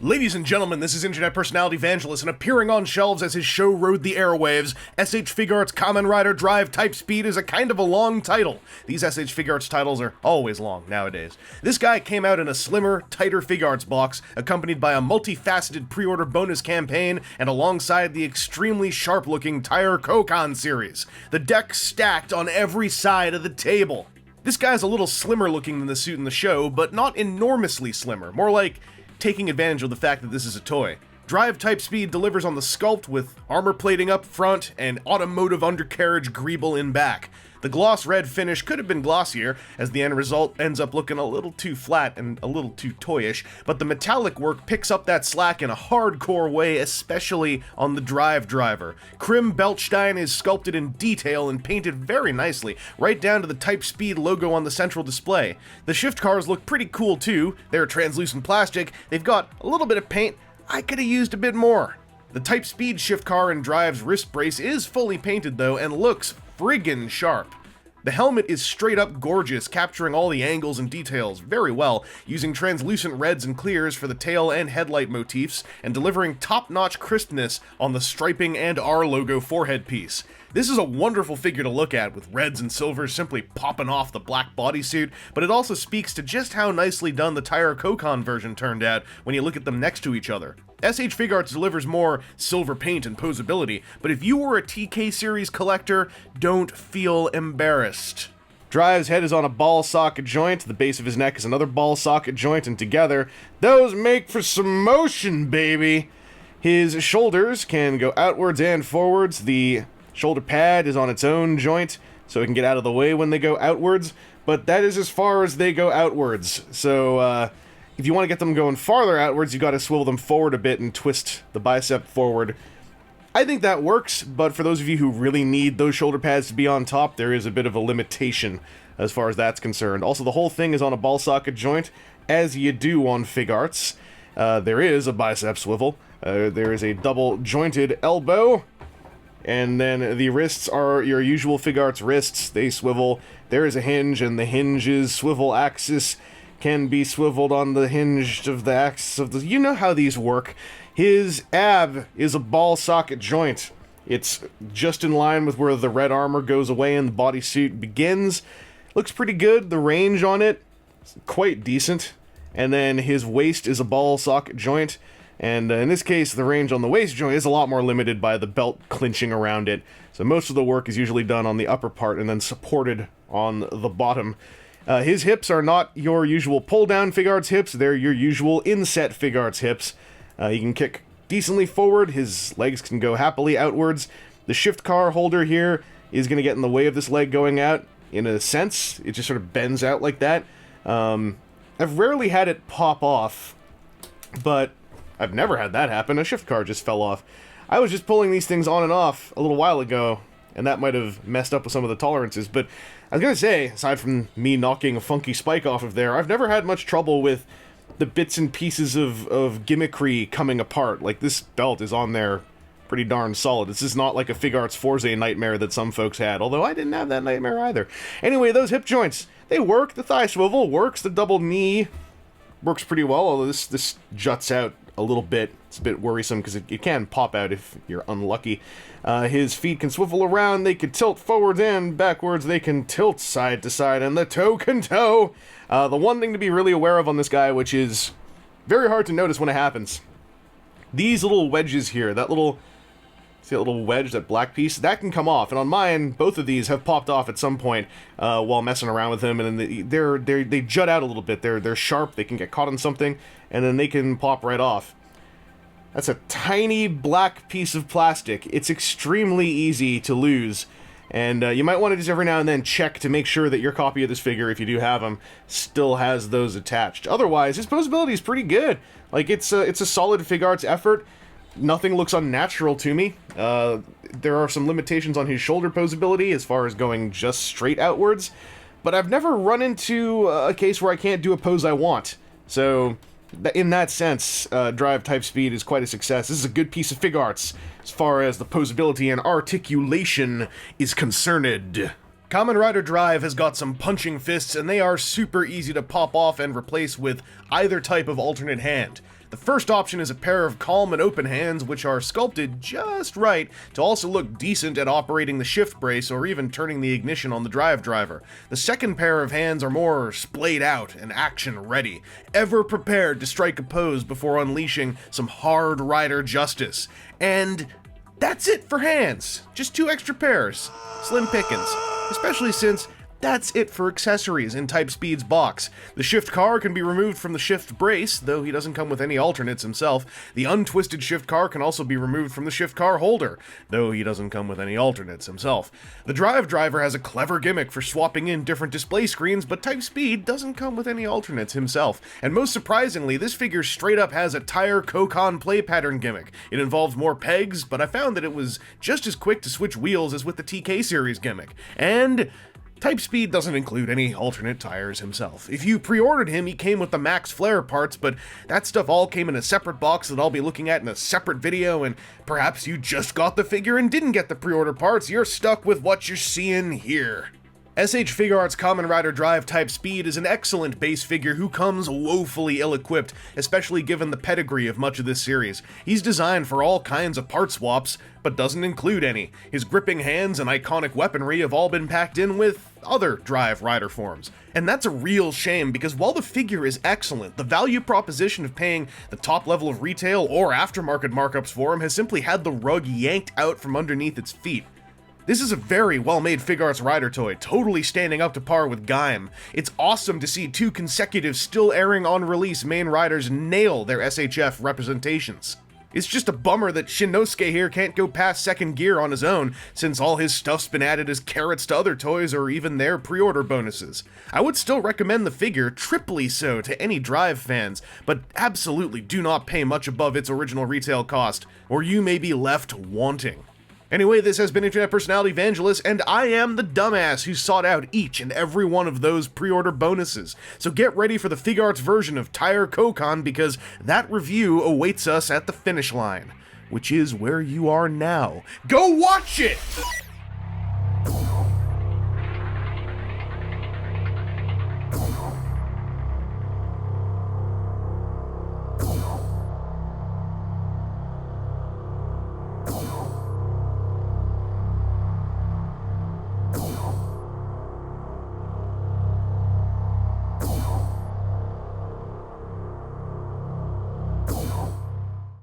Ladies and gentlemen, this is internet personality Vangelus, and appearing on shelves as his show rode the airwaves, SH Figuarts Kamen Rider Drive Type Speed is a kind of a long title. These SH Figuarts titles are always long nowadays. This guy came out in a slimmer, tighter Figuarts box, accompanied by a multifaceted pre-order bonus campaign, and alongside the extremely sharp-looking Tire Kokon series. The deck stacked on every side of the table. This guy's a little slimmer looking than the suit in the show, but not enormously slimmer, more like taking advantage of the fact that this is a toy. Drive Type Speed delivers on the sculpt with armor plating up front and automotive undercarriage greeble in back. The gloss red finish could have been glossier, as the end result ends up looking a little too flat and a little too toyish, but the metallic work picks up that slack in a hardcore way, especially on the drive driver. Krim Beltstein is sculpted in detail and painted very nicely, right down to the Type Speed logo on the central display. The shift cars look pretty cool too. They're translucent plastic, they've got a little bit of paint. I could have used a bit more. The Type Speed shift car and drive's wrist brace is fully painted though, and looks friggin' sharp. The helmet is straight up gorgeous, capturing all the angles and details very well, using translucent reds and clears for the tail and headlight motifs, and delivering top-notch crispness on the striping and R logo forehead piece. This is a wonderful figure to look at, with reds and silvers simply popping off the black bodysuit, but it also speaks to just how nicely done the Tire Kokon version turned out when you look at them next to each other. SH Figuarts delivers more silver paint and posability, but if you were a TK series collector, don't feel embarrassed. Drive's head is on a ball socket joint, the base of his neck is another ball socket joint, and together, those make for some motion, baby! His shoulders can go outwards and forwards. The shoulder pad is on its own joint, so it can get out of the way when they go outwards, but that is as far as they go outwards. So, if you want to get them going farther outwards, you gotta swivel them forward a bit and twist the bicep forward. I think that works, but for those of you who really need those shoulder pads to be on top, there is a bit of a limitation as far as that's concerned. Also, the whole thing is on a ball socket joint, as you do on Figuarts. There is a bicep swivel. There is a double jointed elbow. And then the wrists are your usual Figuarts wrists. They swivel. There is a hinge, and the hinge's swivel axis can be swiveled on the hinge of the axis of the... You know how these work. His ab is a ball socket joint. It's just in line with where the red armor goes away and the bodysuit begins. Looks pretty good. The range on it is quite decent. And then his waist is a ball socket joint. And in this case, the range on the waist joint is a lot more limited by the belt clinching around it. So most of the work is usually done on the upper part and then supported on the bottom. His hips are not your usual pull-down Figuarts hips, they're your usual inset Figuarts hips. He can kick decently forward, his legs can go happily outwards. The shift car holder here is going to get in the way of this leg going out, in a sense. It just sort of bends out like that. I've rarely had it pop off, but I've never had that happen. A shift car just fell off. I was just pulling these things on and off a little while ago, and that might have messed up with some of the tolerances, but I was gonna say, aside from me knocking a funky spike off of there, I've never had much trouble with the bits and pieces of gimmickry coming apart. Like, this belt is on there pretty darn solid. This is not like a Figuarts Forze nightmare that some folks had, although I didn't have that nightmare either. Anyway, those hip joints, they work. The thigh swivel works. The double knee works pretty well, although this juts out a little bit. It's a bit worrisome because it can pop out if you're unlucky. His feet can swivel around, they can tilt forwards and backwards, they can tilt side to side, and the toe can toe. The one thing to be really aware of on this guy, which is very hard to notice when it happens, these little wedges here, that little, see that little wedge, that black piece, that can come off, and on mine, both of these have popped off at some point while messing around with him, and then they jut out a little bit. They're sharp, they can get caught on something, and then they can pop right off. That's a tiny black piece of plastic. It's extremely easy to lose, and you might want to just every now and then check to make sure that your copy of this figure, if you do have them, still has those attached. Otherwise, his posability is pretty good. Like, it's a solid Figuarts effort. Nothing looks unnatural to me. There are some limitations on his shoulder posability as far as going just straight outwards, but I've never run into a case where I can't do a pose I want. So, in that sense, Drive Type Speed is quite a success. This is a good piece of Figuarts as far as the posability and articulation is concerned. Kamen Rider Drive has got some punching fists, and they are super easy to pop off and replace with either type of alternate hand. The first option is a pair of calm and open hands which are sculpted just right to also look decent at operating the shift brace or even turning the ignition on the drive driver. The second pair of hands are more splayed out and action ready, ever prepared to strike a pose before unleashing some hard rider justice. And that's it for hands. Just 2 extra pairs. Slim pickings. Especially since that's it for accessories in Type Speed's box. The shift car can be removed from the shift brace, though he doesn't come with any alternates himself. The untwisted shift car can also be removed from the shift car holder, though he doesn't come with any alternates himself. The drive driver has a clever gimmick for swapping in different display screens, but Type Speed doesn't come with any alternates himself. And most surprisingly, this figure straight up has a tire Kokon play pattern gimmick. It involves more pegs, but I found that it was just as quick to switch wheels as with the TK series gimmick. And Type Speed doesn't include any alternate tires himself. If you pre-ordered him, he came with the Max Flare parts, but that stuff all came in a separate box that I'll be looking at in a separate video, and perhaps you just got the figure and didn't get the pre-order parts. You're stuck with what you're seeing here. SH Figuarts Kamen Rider Drive Type Speed is an excellent base figure who comes woefully ill-equipped, especially given the pedigree of much of this series. He's designed for all kinds of part swaps, but doesn't include any. His gripping hands and iconic weaponry have all been packed in with other Drive Rider forms. And that's a real shame, because while the figure is excellent, the value proposition of paying the top level of retail or aftermarket markups for him has simply had the rug yanked out from underneath its feet. This is a very well-made Figuarts Rider toy, totally standing up to par with Gaim. It's awesome to see 2 consecutive still airing on release main riders nail their SHF representations. It's just a bummer that Shinnosuke here can't go past second gear on his own, since all his stuff's been added as carrots to other toys or even their pre-order bonuses. I would still recommend the figure, triply so, to any Drive fans, but absolutely do not pay much above its original retail cost, or you may be left wanting. Anyway, this has been Internet Personality Vangelus, and I am the dumbass who sought out each and every one of those pre-order bonuses. So get ready for the Figuarts version of Tire Kokon, because that review awaits us at the finish line, which is where you are now. Go watch it!